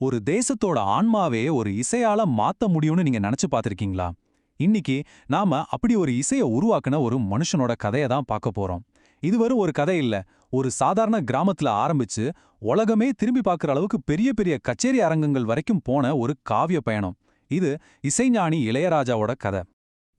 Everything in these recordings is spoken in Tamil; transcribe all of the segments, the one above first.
ஒரு தேசத்தோட ஆன்மாவே ஒரு இசையால மாத்த முடியும்னு நீங்க நினைச்சு பார்த்திருக்கீங்களா? இன்னைக்கு நாம அப்படி ஒரு இசைய உருவாக்குன ஒரு மனுஷனோட கதைய தான் பார்க்க போறோம். இது வெறும் ஒரு கதை இல்ல. ஒரு சாதாரண கிராமத்துல ஆரம்பிச்சு உலகமே திரும்பி பார்க்குற அளவுக்கு பெரிய பெரிய கச்சேரி அரங்கங்கள் வரைக்கும் போன ஒரு காவிய பயணம். இது இசைஞானி இளையராஜாவோட கதை.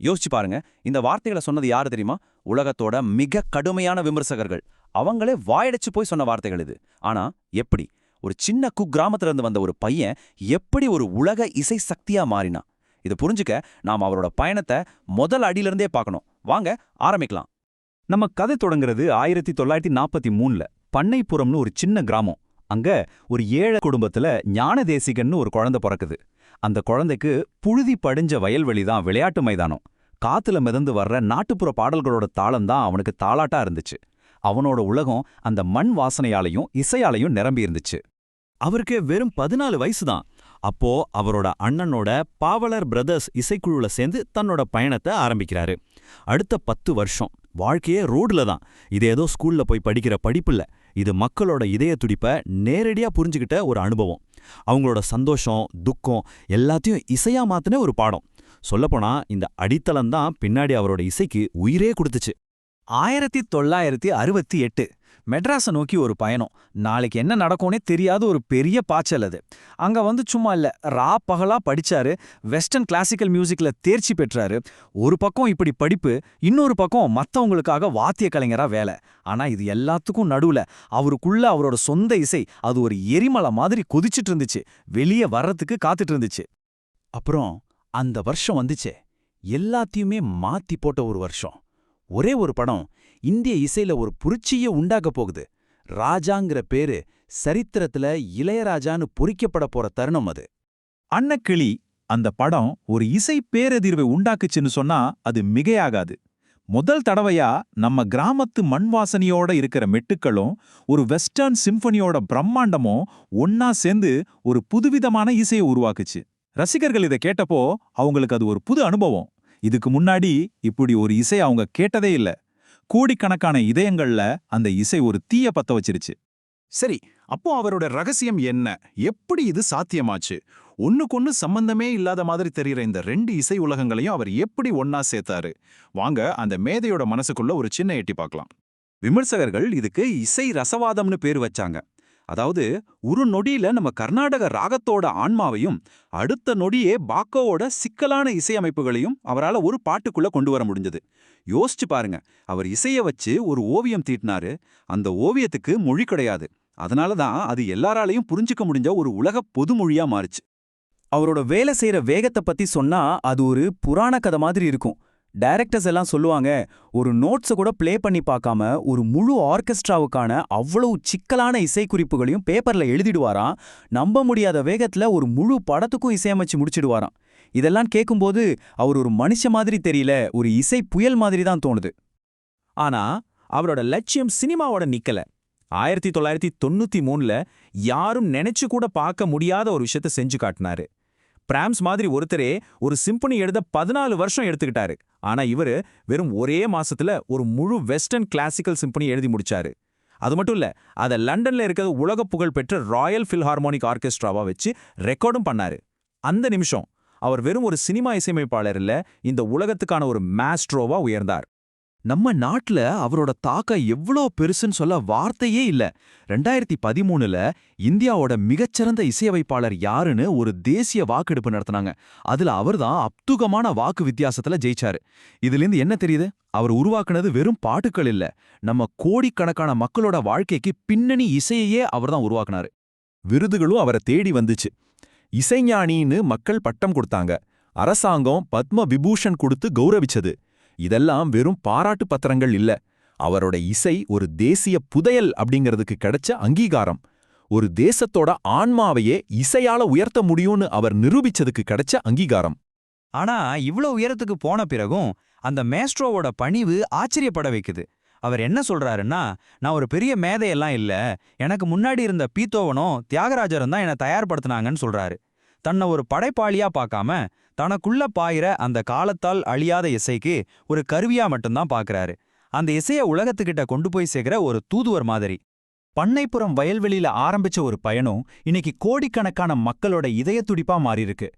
யோசிச்சு பாருங்க. இந்த வார்த்தைகளை சொன்னது யாரு தெரியுமா? உலகத்தோட மிக கடுமையான விமர்சகர்கள். அவங்களே வாயடைச்சு போய் சொன்ன வார்த்தைகள் இது. ஆனா எப்படி ஒரு சின்ன குக்கிராமத்துல இருந்து வந்த ஒரு பையன் எப்படி ஒரு உலக இசை சக்தியா மாறினா? இது புரிஞ்சுக்க நாம் அவரோட பயணத்தை முதல் அடியிலிருந்தே பார்க்கணும். வாங்க ஆரம்பிக்கலாம். நம்ம கதை தொடங்குறது 1943ல பண்ணைப்புறம்னு ஒரு சின்ன கிராமம். அங்க ஒரு ஏழை குடும்பத்துல ஞானதேசிகன்னு ஒரு குழந்தை பிறக்குது. அந்த குழந்தைக்கு புழுதி படிஞ்ச வயல்வெளி தான் விளையாட்டு மைதானம். காத்துல மிதந்து வர்ற நாட்டுப்புற பாடல்களோட தாளம் தான் அவனுக்கு தாலாட்டா இருந்துச்சு. அவனோட உலகம் அந்த மண் வாசனையாலையும் இசையாலையும் நிரம்பி இருந்துச்சு. அவருக்கு வெறும் 14 வயசுதான். அப்போ அவரோட அண்ணனோட பாவலர் பிரதர்ஸ் இசைக்குழுல சேர்ந்து தன்னோட பயணத்தை ஆரம்பிக்கிறாரு. அடுத்த 10 வருஷம் வாழ்க்கையே ரோடுல தான். இது ஏதோ ஸ்கூல்ல போய் படிக்கிற படிப்பில்ல. இது மக்களோட இதய துடிப்ப நேரடியா புரிஞ்சுக்கிட்ட ஒரு அனுபவம். அவங்களோட சந்தோஷம், துக்கம் எல்லாத்தையும் இசையா மாத்தின ஒரு பாடம். சொல்லப்போனா இந்த அடித்தளம்தான் பின்னாடி அவரோட இசைக்கு உயிரே கொடுத்துச்சு. 1968 மெட்ராஸை நோக்கி ஒரு பயணம். நாளைக்கு என்ன நடக்கும்னே தெரியாத ஒரு பெரிய பாய்ச்சல் அது. அங்க வந்து சும்மா இல்ல, பகலா படிச்சாரு. வெஸ்டர்ன் கிளாசிக்கல் மியூசிக்ல தேர்ச்சி பெற்றாரு. ஒரு பக்கம் இப்படி படிப்பு, இன்னொரு பக்கம் மத்தவங்களுக்காக வாத்திய கலைஞரா வேலை. ஆனா இது எல்லாத்துக்கும் நடுவுல அவருக்குள்ள அவரோட சொந்த இசை, அது ஒரு எரிமலை மாதிரி கொதிச்சிட்டு இருந்துச்சு. வெளியே வர்றதுக்கு காத்துட்டு இருந்துச்சு. அப்புறம் அந்த வருஷம் வந்துச்சே, எல்லாத்தையுமே மாத்தி போட்ட ஒரு வருஷம். ஒரே ஒரு படம் இந்திய இசையில ஒரு புரட்சியை உண்டாக்க போகுது. ராஜாங்கிற பேரு சரித்திரத்துல இளையராஜான்னு பொறிக்கப்பட போற தருணம் அது. அன்னக்கிளி அந்த படம் ஒரு இசை பேரதிர்வை உண்டாக்குச்சுன்னு சொன்னா அது மிகையாகாது. முதல் தடவையா நம்ம கிராமத்து மண் வாசனையோட இருக்கிற மெட்டுக்களும் ஒரு வெஸ்டர்ன் சிம்பனியோட பிரம்மாண்டமும் ஒன்னா சேர்ந்து ஒரு புதுவிதமான இசையை உருவாக்குச்சு. ரசிகர்கள் இதை கேட்டப்போ அவங்களுக்கு அது ஒரு புது அனுபவம். இதுக்கு முன்னாடி இப்படி ஒரு இசை அவங்க கேட்டதே இல்ல. கோடிக்கணக்கான இதயங்கள்ல அந்த இசை ஒரு தீய பத்த வச்சிருச்சு. சரி, அப்போ அவரோட ரகசியம் என்ன? எப்படி இது சாத்தியமாச்சு? ஒண்ணுக்கொன்னு சம்பந்தமே இல்லாத மாதிரி தெரியுற இந்த 2 இசை உலகங்களையும் அவர் எப்படி ஒன்னா சேர்த்தாரு? வாங்க அந்த மேதையோட மனசுக்குள்ள ஒரு சின்ன எட்டி பார்க்கலாம். விமர்சகர்கள் இதுக்கு இசை ரசவாதம்னு பேர் வச்சாங்க. அதாவது ஒரு நொடியில நம்ம கர்நாடக ராகத்தோட ஆன்மாவையும் அடுத்த நொடியே பாக்கோவோட சிக்கலான இசையமைப்புகளையும் அவரால் ஒரு பாட்டுக்குள்ள கொண்டு வர முடிஞ்சது. யோசிச்சு பாருங்க. அவர் இசைய வச்சு ஒரு ஓவியம் தீட்டினாரு. அந்த ஓவியத்துக்கு மொழி கிடையாது. அதனால தான் அது எல்லாராலையும் புரிஞ்சுக்க முடிஞ்ச ஒரு உலக பொதுமொழியா மாறுச்சு. அவரோட வேலை செய்யற வேகத்தை பத்தி சொன்னா அது ஒரு புராண கதை மாதிரி இருக்கும். டைரக்டர்ஸ் எல்லாம் சொல்லுவாங்க, ஒரு நோட்ஸை கூட ப்ளே பண்ணி பார்க்காம ஒரு முழு ஆர்கெஸ்ட்ராவுக்கான அவ்வளவு சிக்கலான இசைக்குறிப்புகளையும் பேப்பர்ல எழுதிடுவாராம். நம்ப முடியாத வேகத்துல ஒரு முழு படத்துக்கும் இசையமைச்சு முடிச்சிடுவாராம். இதெல்லாம் கேட்கும்போது அவர் ஒரு மனுஷ மாதிரி தெரியல, ஒரு இசை புயல் மாதிரி தான் தோணுது. ஆனா அவரோட லட்சியம் சினிமாவோட நிக்கல. 1993ல யாரும் நினைச்சு கூட பார்க்க முடியாத ஒரு விஷயத்த செஞ்சு காட்டினாரு. பிராம்ஸ் மாதிரி ஒருத்தரே ஒரு சிம்பனி எழுத 14 வருஷம் எடுத்துக்கிட்டாரு. ஆனா இவரு வெறும் ஒரே மாசத்துல ஒரு முழு வெஸ்டர்ன் கிளாசிக்கல் சிம்பனி எழுதி முடிச்சாரு. அது மட்டும் இல்ல, அத லண்டன்ல இருக்கிற உலக புகழ் பெற்ற ராயல் ஃபில்ஹார்மோனிக் ஆர்கெஸ்ட்ராவா வச்சு ரெக்கார்டும் பண்ணாரு. அந்த நிமிஷம் அவர் வெறும் ஒரு சினிமா இசையமைப்பாளர் இல்ல, இந்த உலகத்துக்கான ஒரு மாஸ்ட்ரோவா உயர்ந்தார். நம்ம நாட்டுல அவரோட தாக்கம் எவ்வளோ பெருசுன்னு சொல்ல வார்த்தையே இல்ல. 2013ல இந்தியாவோட மிகச்சிறந்த இசையமைப்பாளர் யாருன்னு ஒரு தேசிய வாக்கெடுப்பு நடத்தினாங்க. அதுல அவர்தான் அப்துகமான வாக்கு வித்தியாசத்துல ஜெயிச்சாரு. இதுலேருந்து என்ன தெரியுது? அவர் உருவாக்குனது வெறும் பாட்டுக்கள் இல்ல, நம்ம கோடிக்கணக்கான மக்களோட வாழ்க்கைக்கு பின்னணி இசையையே அவர்தான் உருவாக்குனாரு. விருதுகளும் அவரை தேடி வந்துச்சு. இசைஞானின்னு மக்கள் பட்டம் கொடுத்தாங்க. அரசாங்கம் பத்ம விபூஷன் கொடுத்து கௌரவிச்சது. இதெல்லாம் வெறும் பாராட்டு பத்திரங்கள் இல்ல, அவரோட இசை ஒரு தேசிய புதையல் அப்படிங்கிறதுக்கு கிடைச்ச அங்கீகாரம். ஒரு தேசத்தோட ஆன்மாவையே இசையால உயர்த்த முடியும்னு அவர் நிரூபிச்சதுக்கு கிடைச்ச அங்கீகாரம். ஆனா இவ்ளோ உயரத்துக்கு போன பிறகும் அந்த மேஸ்ட்ரோவோட பணிவு ஆச்சரியப்பட வைக்குது. அவர் என்ன சொல்றாருன்னா, நான் ஒரு பெரிய மேதையெல்லாம் இல்ல, எனக்கு முன்னாடி இருந்த பீத்தோவனும் தியாகராஜரும் தான் என்னை தயார்படுத்தினாங்கன்னு சொல்றாரு. தன்னை ஒரு படைப்பாளியா பார்க்காம தனக்குள்ள பாயிர அந்த காலத்தால் அழியாத இசைக்கு ஒரு கருவியா மட்டும்தான் பார்க்கறாரு. அந்த இசைய உலகத்துக்கிட்ட கொண்டு போய் சேர்க்கிற ஒரு தூதுவர் மாதிரி. பண்ணைப்புறம் வயல்வெளியில ஆரம்பிச்ச ஒரு பயணம் இன்னைக்கு கோடிக்கணக்கான மக்களோட இதய துடிப்பா மாறியிருக்கு.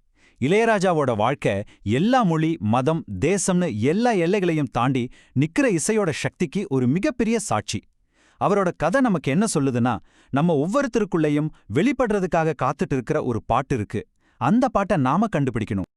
இளையராஜாவோட வாழ்க்கை எல்லா மொழி, மதம், தேசம்னு எல்லா எல்லைகளையும் தாண்டி நிக்கிற இசையோட சக்திக்கு ஒரு மிகப்பெரிய சாட்சி. அவரோட கதை நமக்கு என்ன சொல்லுதுன்னா, நம்ம ஒவ்வொருத்தருக்குள்ளேயும் வெளிப்படுறதுக்காக காத்துட்டு இருக்கிற ஒரு பாட்டு இருக்கு. அந்த பாட்டை நாம கண்டுபிடிக்கணும்.